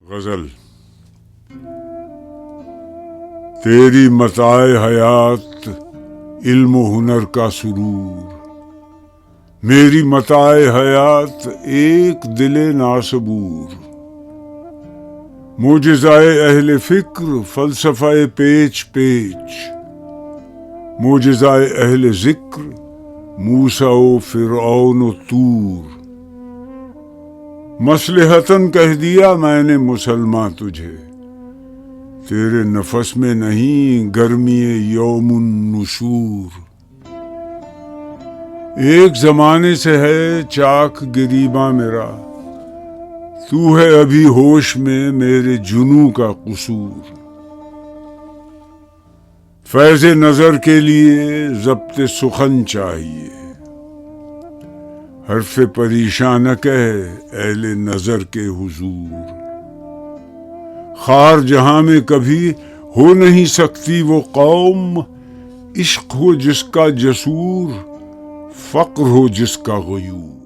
غزل تیری متاع حیات علم و ہنر کا سرور، میری متاع حیات ایک دل ناصبور، معجزۂ اہل فکر فلسفہ پیچ پیچ، معجزۂ اہل ذکر موسیٰ و فرعون و طور، مصلحتاً کہہ دیا میں نے مسلماں تجھے، تیرے نفس میں نہیں گرمی یوم النشور، ایک زمانے سے ہے چاک گریباں میرا، تو ہے ابھی ہوش میں میرے جنوں کا قصور، فیض نظر کے لیے ضبط سخن چاہیے، حرف پریشاں نہ کہہ اہل نظر کے حضور، خار جہاں میں کبھی ہو نہیں سکتی وہ قوم، عشق ہو جس کا جسور، فقر ہو جس کا غیور۔